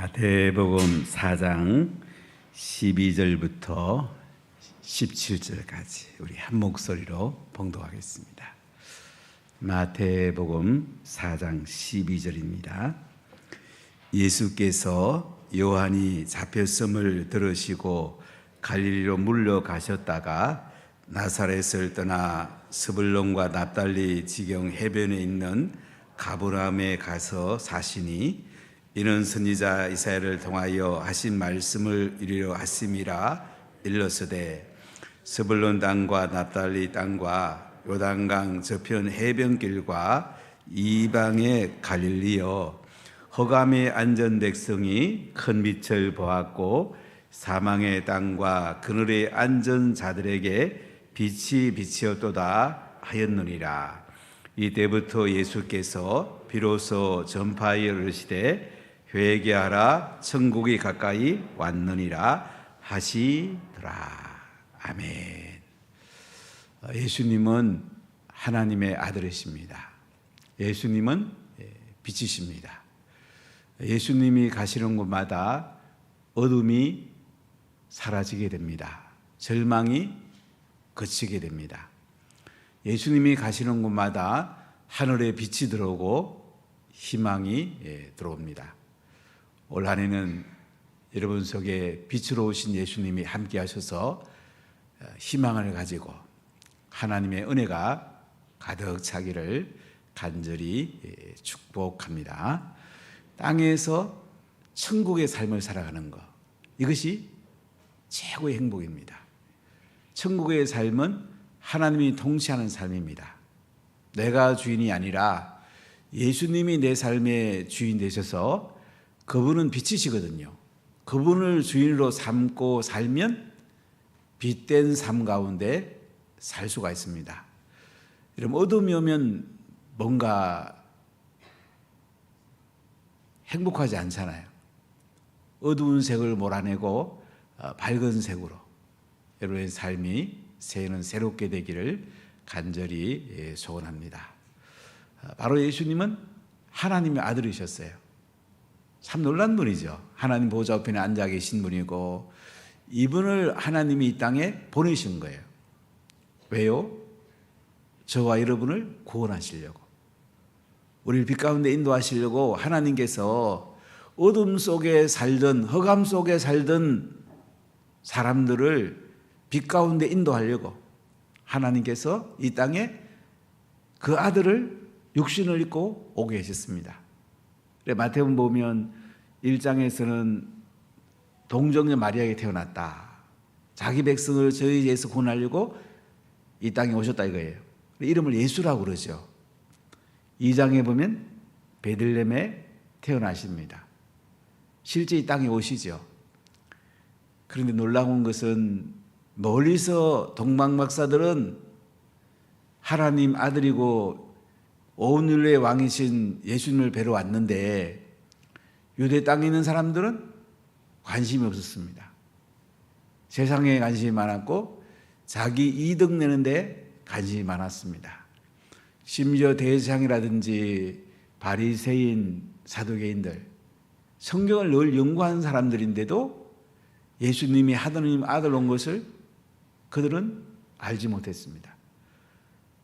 마태복음 4장 12절부터 17절까지 우리 한 목소리로 봉독하겠습니다. 마태복음 4장 12절입니다. 예수께서 요한이 잡혔음을 들으시고 갈릴리로 물러가셨다가 나사렛을 떠나 스불론과 납달리 지경 해변에 있는 가브라움에 가서 사시니 이는 선지자 이사야를 통하여 하신 말씀을 이루려 하심이라. 일러스되 스불론 땅과 납달리 땅과 요단강 저편 해변길과 이방의 갈릴리여, 허감에 앉은 백성이 큰 빛을 보았고 사망의 땅과 그늘에 앉은 자들에게 빛이 비치었도다 하였느니라. 이때부터 예수께서 비로소 전파하여 이르시되 회개하라, 천국이 가까이 왔느니라 하시더라. 아멘. 예수님은 하나님의 아들이십니다. 예수님은 빛이십니다. 예수님이 가시는 곳마다 어둠이 사라지게 됩니다. 절망이 그치게 됩니다. 예수님이 가시는 곳마다 하늘에 빛이 들어오고 희망이 들어옵니다. 올 한 해는 여러분 속에 빛으로 오신 예수님이 함께 하셔서 희망을 가지고 하나님의 은혜가 가득 차기를 간절히 축복합니다. 땅에서 천국의 삶을 살아가는 것, 이것이 최고의 행복입니다. 천국의 삶은 하나님이 통치하는 삶입니다. 내가 주인이 아니라 예수님이 내 삶의 주인 되셔서 그분은 빛이시거든요. 그분을 주인으로 삼고 살면 빛된 삶 가운데 살 수가 있습니다. 여러분, 어둠이 오면 뭔가 행복하지 않잖아요. 어두운 색을 몰아내고 밝은 색으로 여러분의 삶이 새해는 새롭게 되기를 간절히 소원합니다. 바로 예수님은 하나님의 아들이셨어요. 참 놀란 분이죠. 하나님 보좌 우편에 앉아 계신 분이고 이분을 하나님이 이 땅에 보내신 거예요. 왜요? 저와 여러분을 구원하시려고, 우리를 빛 가운데 인도하시려고 하나님께서 어둠 속에 살던, 허감 속에 살던 사람들을 빛 가운데 인도하려고 하나님께서 이 땅에 그 아들을 육신을 입고 오게 하셨습니다. 마태복음 보면 1장에서는 동정녀 마리아에게 태어났다. 자기 백성을 저희에서 구원하려고 이 땅에 오셨다 이거예요. 이름을 예수라고 그러죠. 2장에 보면 베들레헴에 태어나십니다. 실제 이 땅에 오시죠. 그런데 놀라운 것은 멀리서 동방박사들은 하나님 아들이고 온 인류의 왕이신 예수님을 뵈러 왔는데 유대 땅에 있는 사람들은 관심이 없었습니다. 세상에 관심이 많았고 자기 이득 내는데 관심이 많았습니다. 심지어 대제사장이라든지 바리새인, 사두개인들, 성경을 늘 연구하는 사람들인데도 예수님이 하나님 아들 온 것을 그들은 알지 못했습니다.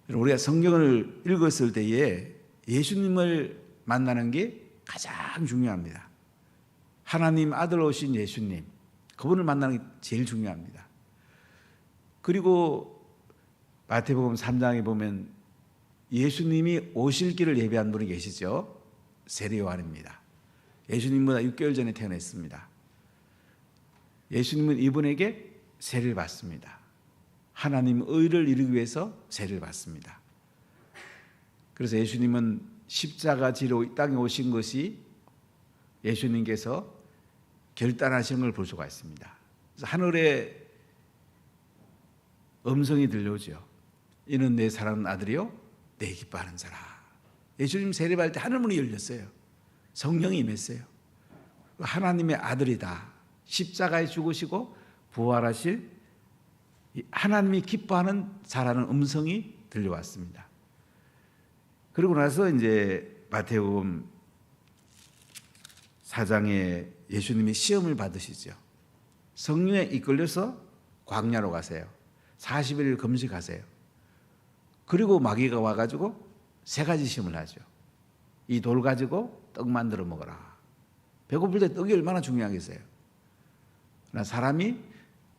우리가 성경을 읽었을 때에 예수님을 만나는 게 가장 중요합니다. 하나님 아들 오신 예수님, 그분을 만나는 게 제일 중요합니다. 그리고 마태복음 3장에 보면 예수님이 오실 길을 예비한 분이 계시죠. 세례 요한입니다. 예수님보다 6개월 전에 태어났습니다. 예수님은 이분에게 세례를 받습니다. 하나님 의를 이루기 위해서 세례를 받습니다. 그래서 예수님은 십자가 지로 이 땅에 오신 것이 예수님께서 결단하시는 걸 볼 수가 있습니다. 그래서 하늘에 음성이 들려오죠. 이는 내 사랑하는 아들이요 내 기뻐하는 자라. 예수님 세례받을 때 하늘문이 열렸어요. 성령이 임했어요. 하나님의 아들이다. 십자가에 죽으시고 부활하실 하나님이 기뻐하는 자라는 음성이 들려왔습니다. 그리고 나서 이제 마태복음 4장에 예수님이 시험을 받으시죠. 성령에 이끌려서 광야로 가세요. 40일 금식하세요. 그리고 마귀가 와가지고 세 가지 시험을 하죠. 이 돌 가지고 떡 만들어 먹어라. 배고플 때 떡이 얼마나 중요하겠어요. 그러나 사람이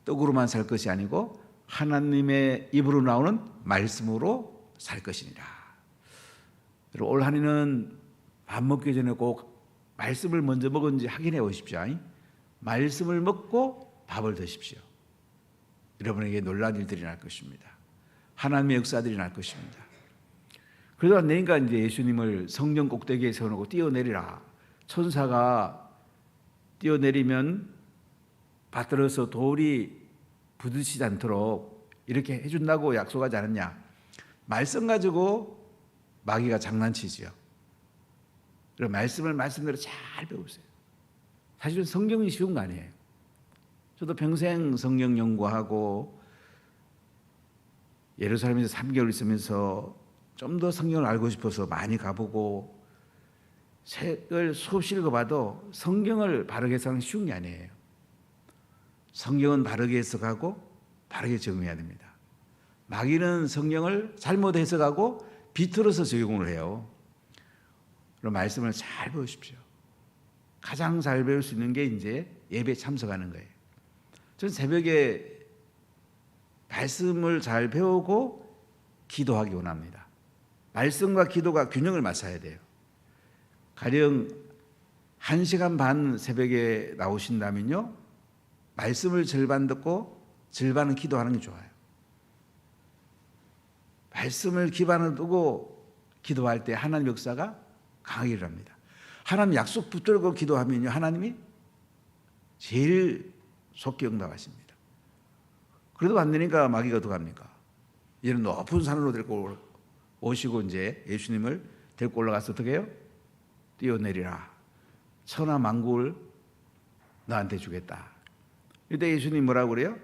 떡으로만 살 것이 아니고 하나님의 입으로 나오는 말씀으로 살 것이니라. 올 한 해는 밥 먹기 전에 꼭 말씀을 먼저 먹은지 확인해 보십시오. 말씀을 먹고 밥을 드십시오. 여러분에게 놀라운 일들이 날 것입니다. 하나님의 역사들이 날 것입니다. 그러다 안 되니까 이제 예수님을 성령 꼭대기에 세워놓고 뛰어내리라. 천사가 뛰어내리면 받들어서 돌이 부딪히지 않도록 이렇게 해준다고 약속하지 않았냐. 말씀 가지고 마귀가 장난치지요. 그럼 말씀을 말씀대로 잘 배우세요. 사실은 성경이 쉬운 거 아니에요. 저도 평생 성경 연구하고 예루살렘에서 3개월 있으면서 좀 더 성경을 알고 싶어서 많이 가보고 책을 수없이 읽어봐도 성경을 바르게 해석하는 게 쉬운 게 아니에요. 성경은 바르게 해석하고 바르게 적용해야 됩니다. 마귀는 성경을 잘못 해석하고 비틀어서 적용을 해요. 그럼 말씀을 잘 배우십시오. 가장 잘 배울 수 있는 게 이제 예배에 참석하는 거예요. 저는 새벽에 말씀을 잘 배우고 기도하기 원합니다. 말씀과 기도가 균형을 맞춰야 돼요. 가령 1시간 반 새벽에 나오신다면요, 말씀을 절반 듣고 절반은 기도하는 게 좋아요. 말씀을 기반으로 두고 기도할 때 하나님 역사가 강하게 일어납니다. 하나님 약속 붙들고 기도하면요, 하나님이 제일 속히 응답하십니다. 그래도 안 되니까 마귀가 어떡합니까? 이제는 높은 산으로 데리고 오시고 이제 예수님을 데리고 올라가서 어떻게 해요? 뛰어내리라. 천하 만국을 너한테 주겠다. 이때 예수님 뭐라고 그래요?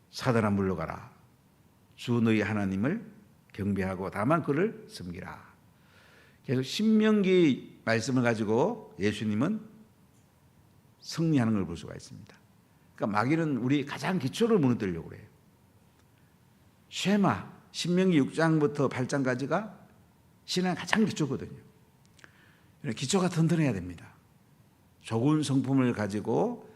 사단아 물러가라. 주 너희 하나님을 경배하고 다만 그를 섬기라. 계속 신명기 말씀을 가지고 예수님은 승리하는 걸 볼 수가 있습니다. 그러니까 마귀는 우리 가장 기초를 무너뜨리려고 그래요. 쉐마, 신명기 6장부터 8장까지가 신앙의 가장 기초거든요. 기초가 튼튼해야 됩니다. 좋은 성품을 가지고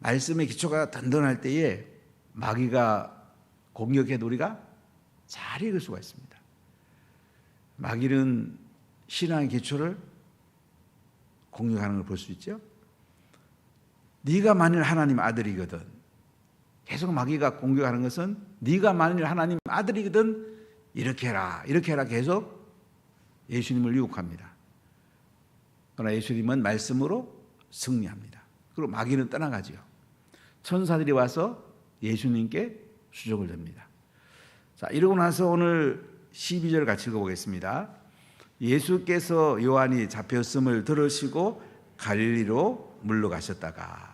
말씀의 기초가 든든할 때에 마귀가 공격해도 우리가 잘 읽을 수가 있습니다. 마귀는 신앙의 기초를 공격하는 걸 볼 수 있죠. 네가 만일 하나님 아들이거든, 계속 마귀가 공격하는 것은 네가 만일 하나님 아들이거든 이렇게 해라 계속 예수님을 유혹합니다. 그러나 예수님은 말씀으로 승리합니다. 그리고 마귀는 떠나가지요. 천사들이 와서 예수님께 수종을 듭니다. 자, 이러고 나서 오늘 12절 같이 읽어보겠습니다. 예수께서 요한이 잡혔음을 들으시고 갈릴리로 물러가셨다가,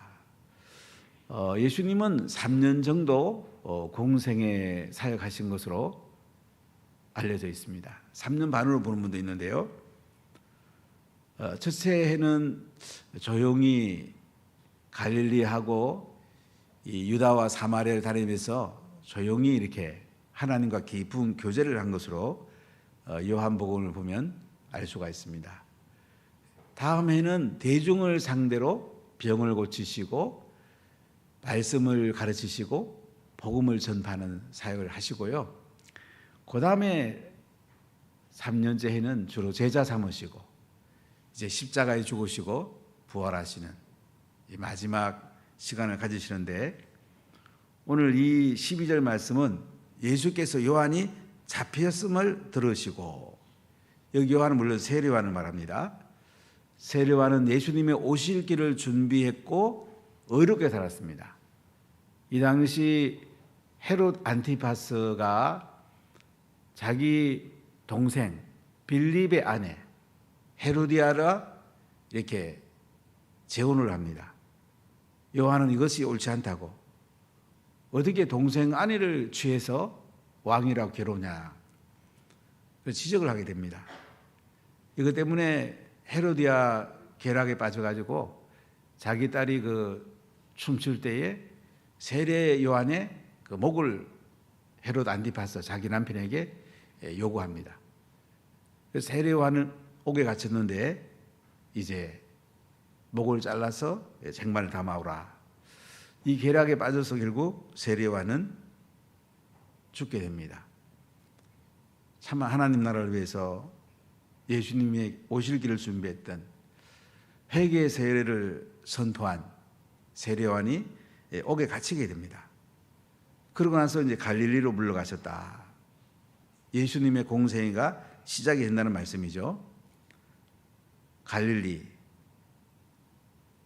예수님은 3년 정도 공생에 사역하신 것으로 알려져 있습니다. 3년 반으로 보는 분도 있는데요. 첫째 해는 조용히 갈릴리하고 이 유다와 사마리아를 다니면서 조용히 이렇게 하나님과 깊은 교제를 한 것으로 요한복음을 보면 알 수가 있습니다. 다음 해는 대중을 상대로 병을 고치시고 말씀을 가르치시고 복음을 전파하는 사역을 하시고요. 그 다음에 3년째 해는 주로 제자 삼으시고 이제 십자가에 죽으시고 부활하시는 이 마지막 시간을 가지시는데, 오늘 이 12절 말씀은 예수께서 요한이 잡혔음을 들으시고, 여기 요한은 물론 세례요한을 말합니다. 세례요한은 예수님의 오실 길을 준비했고 의롭게 살았습니다. 이 당시 헤롯 안티파스가 자기 동생 빌립의 아내 헤로디아라 이렇게 재혼을 합니다. 요한은 이것이 옳지 않다고, 어떻게 동생 아내를 취해서 왕이라고 괴로우냐, 지적을 하게 됩니다. 이것 때문에 헤로디아 궤락에 빠져가지고 자기 딸이 그 춤출 때에 세례 요한의 그 목을 헤롯 안티파서 자기 남편에게 요구합니다. 그래서 세례 요한은 옥에 갇혔는데 이제 목을 잘라서 쟁반을 담아오라. 이 궤락에 빠져서 결국 세례 요한은 죽게 됩니다. 참 하나님 나라를 위해서 예수님이 오실 길을 준비했던 회개의 세례를 선포한 세례 요한이 옥에 갇히게 됩니다. 그러고 나서 이제 갈릴리로 물러가셨다. 예수님의 공생애가 시작이 된다는 말씀이죠. 갈릴리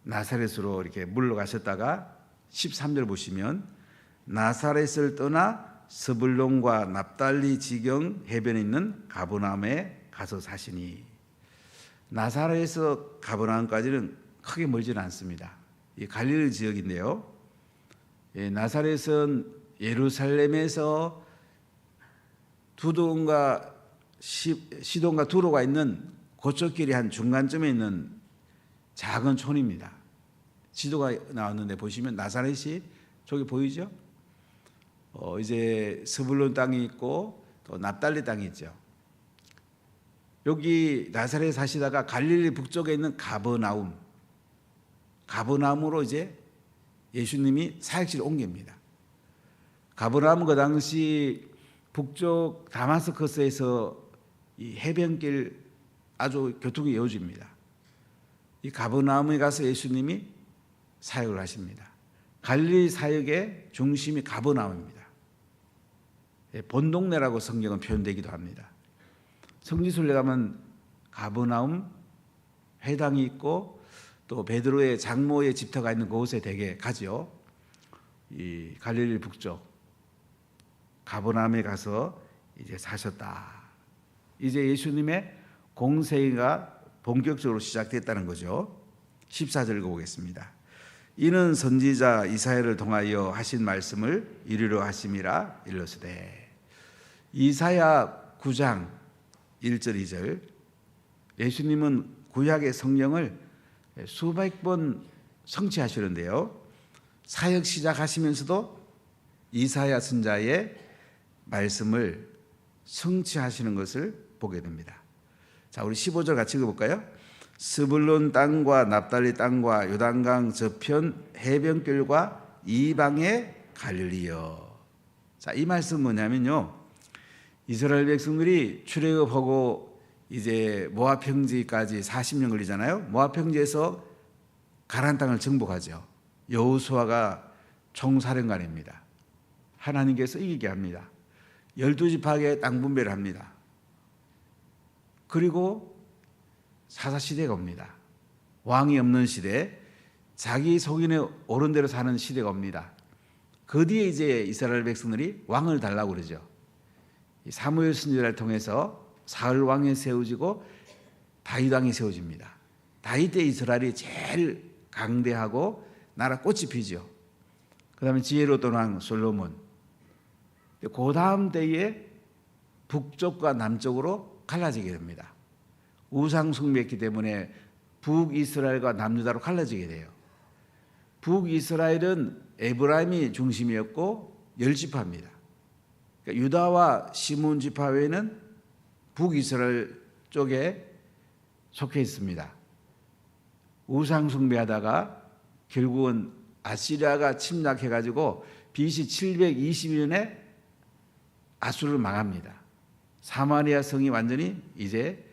나사렛으로 이렇게 물러가셨다가 13절 보시면 나사렛을 떠나 스불론과 납달리 지경 해변에 있는 가버나움에 가서 사시니. 나사렛에서 가버나움까지는 크게 멀지는 않습니다. 이 갈릴리 지역인데요. 나사렛은 예루살렘에서 시돈과 두로가 있는 고척길이 한 중간쯤에 있는 작은 촌입니다. 지도가 나왔는데 보시면 나사렛이 저기 보이죠? 이제 스불론 땅이 있고 또 납달리 땅이 있죠. 여기 나사렛에 사시다가 갈릴리 북쪽에 있는 가버나움으로 이제 예수님이 사역지를 옮깁니다. 가버나움은 그 당시 북쪽 다마스커스에서 이 해변길 아주 교통이 이어집니다. 이 가버나움에 가서 예수님이 사역을 하십니다. 갈릴리 사역의 중심이 가버나움입니다. 본동네라고 성경은 표현되기도 합니다. 성지순례 가면 가버나움 회당이 있고 또 베드로의 장모의 집터가 있는 그곳에 대개 가죠. 이 갈릴리 북쪽 가버나움에 가서 이제 사셨다. 이제 예수님의 공생애가 본격적으로 시작됐다는 거죠. 14절 읽어보겠습니다. 이는 선지자 이사야를 통하여 하신 말씀을 이루려 하심이라 일러스되. 이사야 9장 1절 2절. 예수님은 구약의 성경을 수백 번 성취하시는데요. 사역 시작하시면서도 이사야 선지자의 말씀을 성취하시는 것을 보게 됩니다. 자, 우리 15절 같이 읽어볼까요? 스불론 땅과 납달리 땅과 요단강 저편 해변길과 이방의 갈릴리여. 자, 이 말씀 뭐냐면요, 이스라엘 백성들이 출애굽하고 이제 모압 평지까지 40년 걸리잖아요. 모압 평지에서 가나안 땅을 정복하죠. 여호수아가 총사령관입니다. 하나님께서 이기게 합니다. 12지파에게 땅 분배를 합니다. 그리고 사사시대가 옵니다. 왕이 없는 시대, 자기 속인에 옳은 대로 사는 시대가 옵니다. 그 뒤에 이제 이스라엘 백성들이 왕을 달라고 그러죠. 사무엘 선지자를 통해서 사울 왕이 세워지고 다윗 왕이 세워집니다. 다윗 때 이스라엘이 제일 강대하고 나라 꽃이 피죠. 그 다음에 지혜로운 왕 솔로몬. 그 다음 때에 북쪽과 남쪽으로 갈라지게 됩니다. 우상 숭배했기 때문에 북이스라엘과 남유다로 갈라지게 돼요. 북이스라엘은 에브라임이 중심이었고 10지파입니다. 그러니까 유다와 시몬 지파 외에는 북이스라엘 쪽에 속해 있습니다. 우상 숭배하다가 결국은 아시리아가 침략해가지고 BC 720년에 아수르를 망합니다. 사마리아 성이 완전히 이제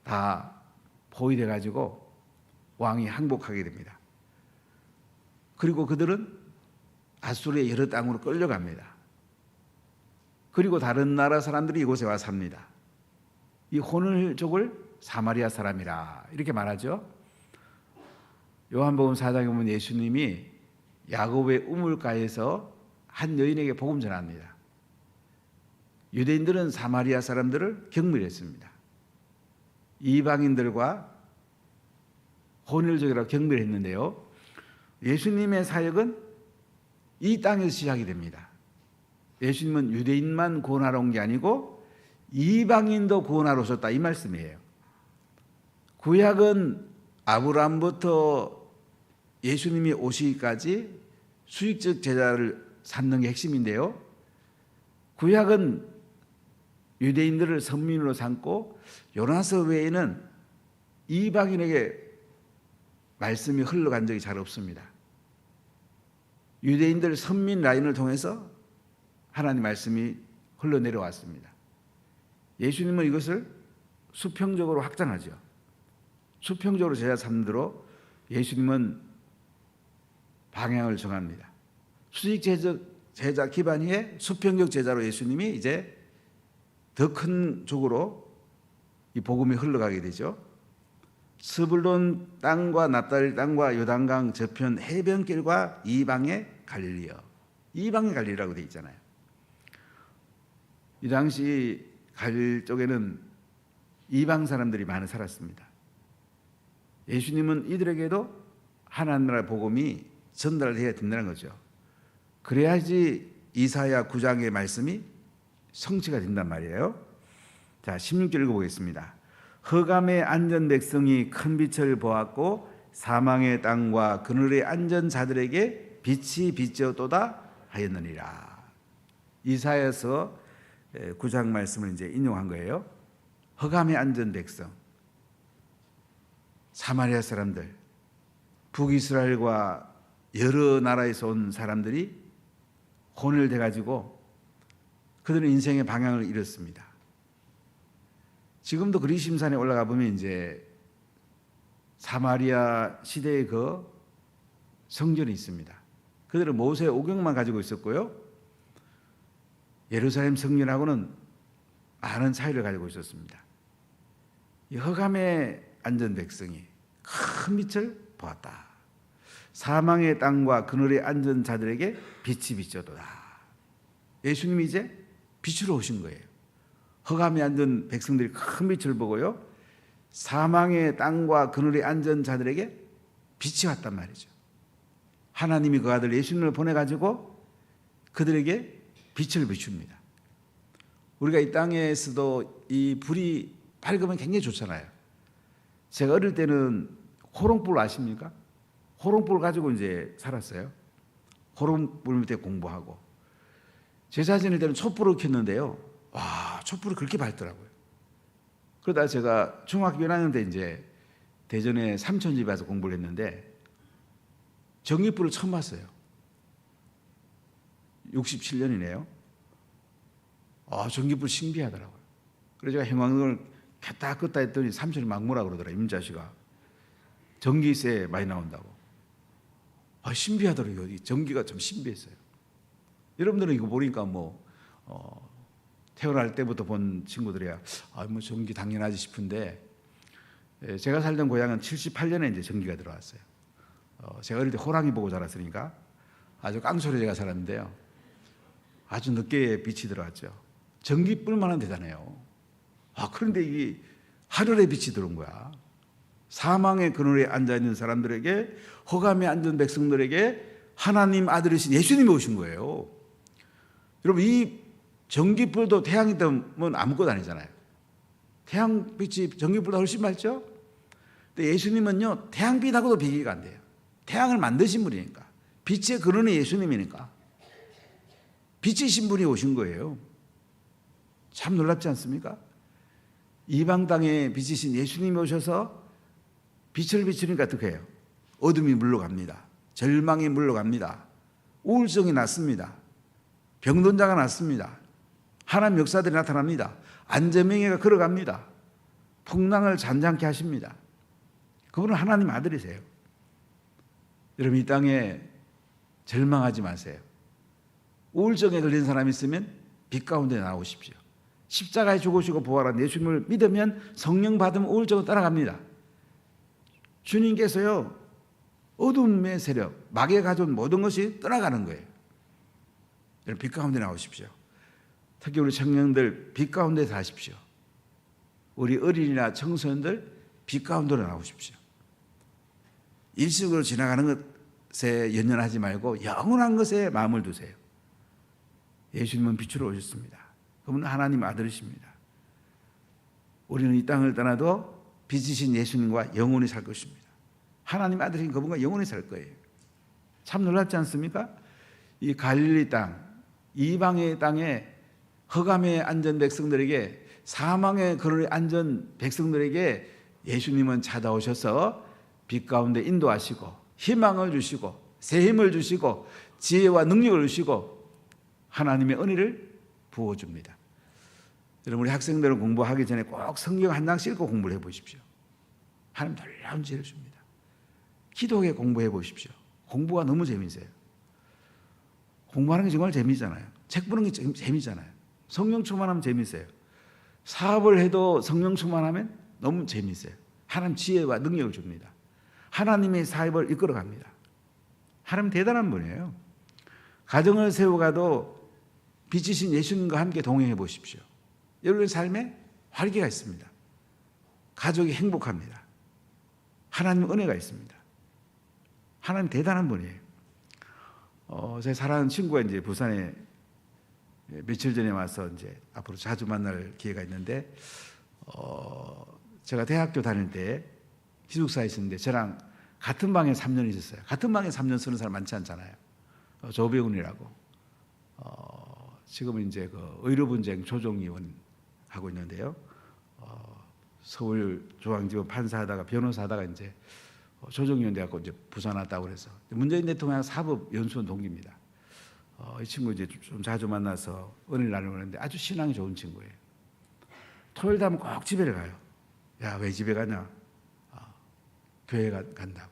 다 포위돼가지고 왕이 항복하게 됩니다. 그리고 그들은 아수르의 여러 땅으로 끌려갑니다. 그리고 다른 나라 사람들이 이곳에 와 삽니다. 이 호늘족을 사마리아 사람이라 이렇게 말하죠. 요한복음 4장에 보면 예수님이 야곱의 우물가에서 한 여인에게 복음 전합니다. 유대인들은 사마리아 사람들을 경멸했습니다. 이방인들과 호늘족이라고 경멸했는데요. 예수님의 사역은 이 땅에서 시작이 됩니다. 예수님은 유대인만 구원하러 온 게 아니고 이방인도 구원하러 오셨다 이 말씀이에요. 구약은 아브라함부터 예수님이 오시기까지 수익적 제자를 삼는 게 핵심인데요. 구약은 유대인들을 선민으로 삼고 요나서 외에는 이방인에게 말씀이 흘러간 적이 잘 없습니다. 유대인들 선민 라인을 통해서 하나님 말씀이 흘러내려왔습니다. 예수님은 이것을 수평적으로 확장하죠. 수평적으로 제자 삼도록 예수님은 방향을 정합니다. 수직 제자 기반 위에 수평적 제자로 예수님이 이제 더 큰 쪽으로 이 복음이 흘러가게 되죠. 스불론 땅과 납달리 땅과 요단강 저편 해변길과 이방의 갈릴리여. 이방의 갈릴리라고 되어 있잖아요. 이 당시 갈릴리 쪽에는 이방 사람들이 많이 살았습니다. 예수님은 이들에게도 하나님 나라 복음이 전달해야 된다는 거죠. 그래야지 이사야 9장의 말씀이 성취가 된단 말이에요. 자, 16절 읽어보겠습니다. 흑암에 앉은 백성이 큰 빛을 보았고 사망의 땅과 그늘에 앉은 자들에게 빛이 비치었도다 하였느니라. 이사야서 9장 말씀을 이제 인용한 거예요. 흑암에 앉은 백성, 사마리아 사람들, 북이스라엘과 여러 나라에서 온 사람들이 혼혈돼 가지고 그들은 인생의 방향을 잃었습니다. 지금도 그리심산에 올라가 보면 이제 사마리아 시대의 그 성전이 있습니다. 그들은 모세의 오경만 가지고 있었고요. 예루살렘 성전하고는 많은 차이를 가지고 있었습니다. 이 흑암에 앉은 백성이 큰 빛을 보았다. 사망의 땅과 그늘에 앉은 자들에게 빛이 비쳐도다. 예수님이 이제 빛으로 오신 거예요. 흑암에 앉은 백성들이 큰 빛을 보고요. 사망의 땅과 그늘에 앉은 자들에게 빛이 왔단 말이죠. 하나님이 그 아들 예수님을 보내가지고 그들에게 빛을 비춥니다. 우리가 이 땅에서도 이 불이 밝으면 굉장히 좋잖아요. 제가 어릴 때는 호롱불 아십니까? 호롱불 가지고 이제 살았어요. 호롱불 밑에 공부하고. 제사 지낼 때는 촛불을 켰는데요. 와, 촛불이 그렇게 밝더라고요. 그러다 제가 중학교 1학년 때 이제 대전에 삼촌 집에 와서 공부를 했는데 전기불을 처음 봤어요. 67년이네요. 전기불 신기하더라고요. 그래서 제가 형광등을 켰다 껐다 했더니 삼촌이 막 뭐라 그러더라, 임자씨가. 전기세 많이 나온다고. 신비하더라고요. 전기가 좀 신비했어요. 여러분들은 이거 보니까 태어날 때부터 본 친구들이야. 전기 당연하지 싶은데, 제가 살던 고향은 78년에 이제 전기가 들어왔어요. 제가 어릴 때 호랑이 보고 자랐으니까 아주 깡소리 제가 살았는데요. 아주 늦게 빛이 들어왔죠. 전기불만은 대단해요. 그런데 이게 하늘의 빛이 들어온 거야. 사망의 그늘에 앉아있는 사람들에게, 흑암에 앉은 백성들에게 하나님 아들이신 예수님이 오신 거예요. 여러분, 이 전기불도 태양이 뜨면 아무것도 아니잖아요. 태양빛이 전기불보다 훨씬 밝죠? 근데 예수님은요, 태양빛하고도 비교가 안 돼요. 태양을 만드신 분이니까. 빛의 근원이 예수님이니까. 빛이신 분이 오신 거예요. 참 놀랍지 않습니까? 이방 땅에 빛이신 예수님이 오셔서 빛을 비추니까 어떻게 해요? 어둠이 물러갑니다. 절망이 물러갑니다. 우울증이 낫습니다. 병든 자가 낫습니다. 하나님 역사들이 나타납니다. 안전명예가 걸어갑니다. 풍랑을 잔잔케 하십니다. 그분은 하나님 아들이세요. 여러분, 이 땅에 절망하지 마세요. 우울증에 걸린 사람이 있으면 빛 가운데 나오십시오. 십자가에 죽으시고 부활한 예수님을 믿으면 성령 받으면 우울증은 따라갑니다. 주님께서요, 어둠의 세력, 마귀가 가져온 모든 것이 떠나가는 거예요. 여러분, 빛 가운데 나오십시오. 특히 우리 청년들 빛 가운데 사십시오. 우리 어린이나 청소년들 빛 가운데로 나오십시오. 일시적으로 지나가는 것에 연연하지 말고 영원한 것에 마음을 두세요. 예수님은 빛으로 오셨습니다. 그분은 하나님 아들이십니다. 우리는 이 땅을 떠나도 빛이신 예수님과 영원히 살 것입니다. 하나님 아들인 그분과 영원히 살 거예요. 참 놀랍지 않습니까? 이 갈릴리 땅, 이방의 땅에 흑암에 앉은 백성들에게, 사망의 그늘에 앉은 백성들에게 예수님은 찾아오셔서 빛 가운데 인도하시고 희망을 주시고 새 힘을 주시고 지혜와 능력을 주시고 하나님의 은혜를 부어줍니다. 여러분, 우리 학생들은 공부하기 전에 꼭 성경 한 장씩 읽고 공부를 해보십시오. 하나님 놀라운 지혜를 줍니다. 기도하게 공부해 보십시오. 공부가 너무 재미있어요. 공부하는 게 정말 재미있잖아요. 책 보는 게 재미있잖아요. 성령 충만하면 재미있어요. 사업을 해도 성령 충만하면 너무 재미있어요. 하나님 지혜와 능력을 줍니다. 하나님의 사업을 이끌어갑니다. 하나님 대단한 분이에요. 가정을 세워가도 빛이신 예수님과 함께 동행해 보십시오. 여러분의 삶에 활기가 있습니다. 가족이 행복합니다. 하나님 은혜가 있습니다. 하나님 대단한 분이에요. 제 사랑하는 친구가 이제 부산에 며칠 전에 와서 이제 앞으로 자주 만날 기회가 있는데, 제가 대학교 다닐 때 기숙사에 있었는데 저랑 같은 방에 3년 있었어요. 같은 방에 3년 쓰는 사람 많지 않잖아요. 조배훈이라고. 지금은 이제 그 의료분쟁 조정위원 하고 있는데요. 서울중앙지법 판사하다가 변호사하다가 이제 조정위원 돼갖고 이제 부산 왔다고 그래서 문재인 대통령 사법연수원 동기입니다. 이 친구 이제 좀 자주 만나서 은혜를 나누는데 아주 신앙이 좋은 친구예요. 토요일 되면 꼭 집에를 가요. 야, 왜 집에 가냐? 교회 간다고.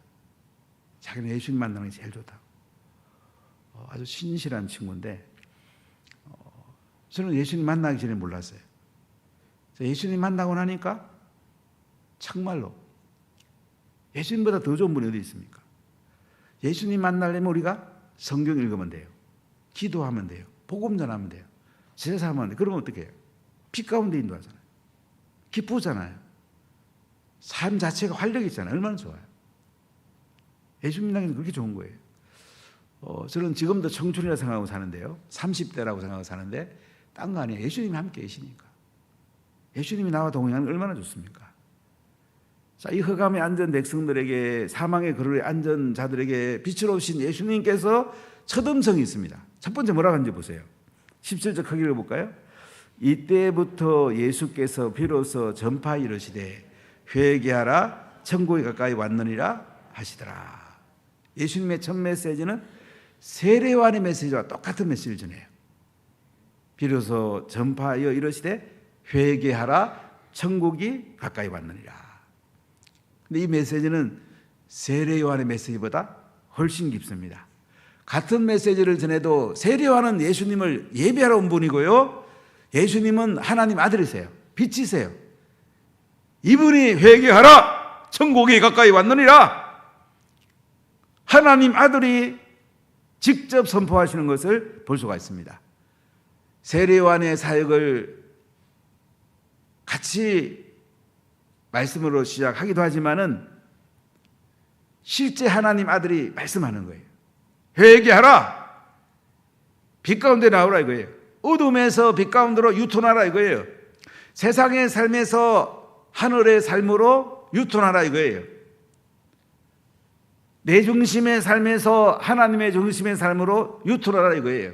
자기는 예수님 만나는 게 제일 좋다고. 아주 신실한 친구인데, 저는 예수님 만나기 전에 몰랐어요. 예수님 만나고 나니까 정말로 예수님보다 더 좋은 분이 어디 있습니까? 예수님 만나려면 우리가 성경 읽으면 돼요. 기도하면 돼요. 복음 전하면 돼요. 제사하면 돼요. 그러면 어떻게 해요? 빛 가운데 인도하잖아요. 기쁘잖아요. 삶 자체가 활력이 있잖아요. 얼마나 좋아요. 예수님 만나기는 그렇게 좋은 거예요. 저는 지금도 청춘이라 생각하고 사는데요. 30대라고 생각하고 사는데 딴 거 아니에요. 예수님이 함께 계시니까. 예수님이 나와 동행하는 게 얼마나 좋습니까? 자, 이 흑암에 앉은 백성들에게, 사망의 그늘에 앉은 자들에게 빛을 오신 예수님께서 첫 음성이 있습니다. 첫 번째 뭐라고 하는지 보세요. 17절 크게 읽어볼까요? 이때부터 예수께서 비로소 전파 이르시되 회개하라 천국이 가까이 왔느니라 하시더라. 예수님의 첫 메시지는 세례요한의 메시지와 똑같은 메시지를 전해요. 비로소 전파하여 이르시되 회개하라 천국이 가까이 왔느니라. 근데 이 메시지는 세례요한의 메시지보다 훨씬 깊습니다. 같은 메시지를 전해도 세례요한은 예수님을 예배하러 온 분이고요, 예수님은 하나님 아들이세요. 빛이세요. 이분이 회개하라 천국이 가까이 왔느니라, 하나님 아들이 직접 선포하시는 것을 볼 수가 있습니다. 세례요한의 사역을 같이 말씀으로 시작하기도 하지만은 실제 하나님 아들이 말씀하는 거예요. 회개하라, 빛 가운데 나오라 이거예요. 어둠에서 빛 가운데로 유턴하라 이거예요. 세상의 삶에서 하늘의 삶으로 유턴하라 이거예요. 내 중심의 삶에서 하나님의 중심의 삶으로 유턴하라 이거예요.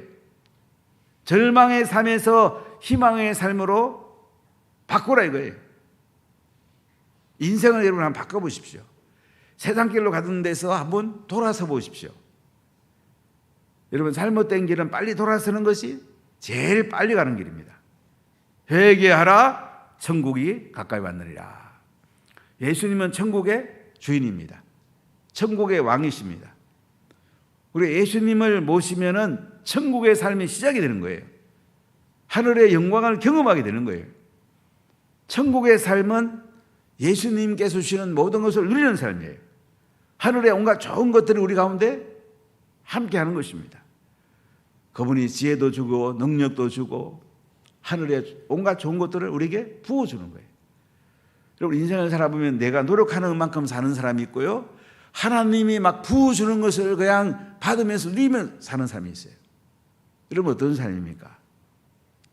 절망의 삶에서 희망의 삶으로 바꾸라 이거예요. 인생을 여러분 한번 바꿔보십시오. 세상길로 가던 데서 한번 돌아서 보십시오. 여러분, 잘못된 길은 빨리 돌아서는 것이 제일 빨리 가는 길입니다. 회개하라 천국이 가까이 왔느니라. 예수님은 천국의 주인입니다. 천국의 왕이십니다. 우리 예수님을 모시면은 천국의 삶이 시작이 되는 거예요. 하늘의 영광을 경험하게 되는 거예요. 천국의 삶은 예수님께서 주시는 모든 것을 누리는 삶이에요. 하늘의 온갖 좋은 것들이 우리 가운데 함께 하는 것입니다. 그분이 지혜도 주고 능력도 주고 하늘의 온갖 좋은 것들을 우리에게 부어주는 거예요. 여러분, 인생을 살아보면 내가 노력하는 만큼 사는 사람이 있고요, 하나님이 막 부어주는 것을 그냥 받으면서 누리면 사는 사람이 있어요. 여러분, 어떤 삶입니까?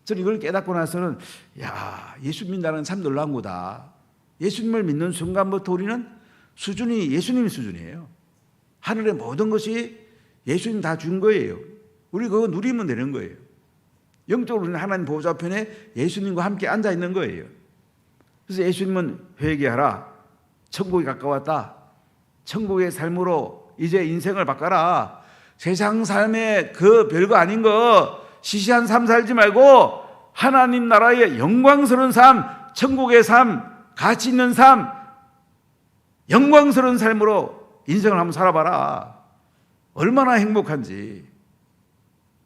저는 이걸 깨닫고 나서는, 야, 예수 믿는다는 참 놀라운 거다. 예수님을 믿는 순간부터 우리는 수준이 예수님 수준이에요. 하늘의 모든 것이 예수님 다 준 거예요. 우리 그거 누리면 되는 거예요. 영적으로 우리는 하나님 보좌편에 예수님과 함께 앉아 있는 거예요. 그래서 예수님은 회개하라. 천국이 가까웠다. 천국의 삶으로 이제 인생을 바꿔라. 세상 삶에 그 별거 아닌 거 시시한 삶 살지 말고 하나님 나라의 영광스러운 삶, 천국의 삶, 가치 있는 삶, 영광스러운 삶으로 인생을 한번 살아봐라. 얼마나 행복한지,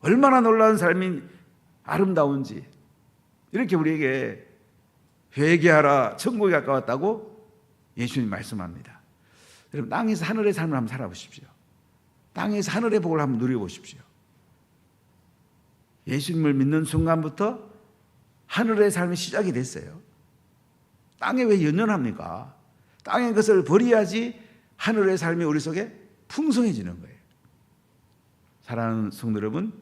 얼마나 놀라운 삶이 아름다운지. 이렇게 우리에게 회개하라, 천국이 가까웠다고 예수님 말씀합니다. 여러분, 땅에서 하늘의 삶을 한번 살아보십시오. 땅에서 하늘의 복을 한번 누려보십시오. 예수님을 믿는 순간부터 하늘의 삶이 시작이 됐어요. 땅에 왜 연연합니까? 땅의 것을 버려야지 하늘의 삶이 우리 속에 풍성해지는 거예요. 사랑하는 성도 여러분,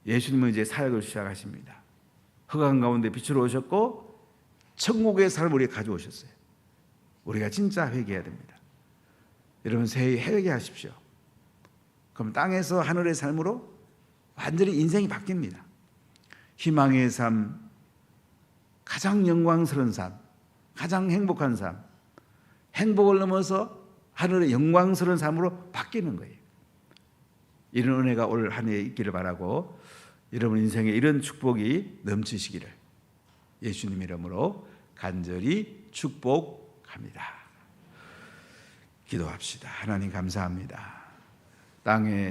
예수님은 이제 사역을 시작하십니다. 흑암 가운데 빛으로 오셨고 천국의 삶을 우리에게 가져오셨어요. 우리가 진짜 회개해야 됩니다. 여러분, 새해 회개하십시오. 그럼 땅에서 하늘의 삶으로 완전히 인생이 바뀝니다. 희망의 삶, 가장 영광스러운 삶, 가장 행복한 삶, 행복을 넘어서 하늘의 영광스러운 삶으로 바뀌는 거예요. 이런 은혜가 올 한 해에 있기를 바라고, 여러분 인생에 이런 축복이 넘치시기를 예수님 이름으로 간절히 축복합니다. 기도합시다. 하나님 감사합니다. 땅에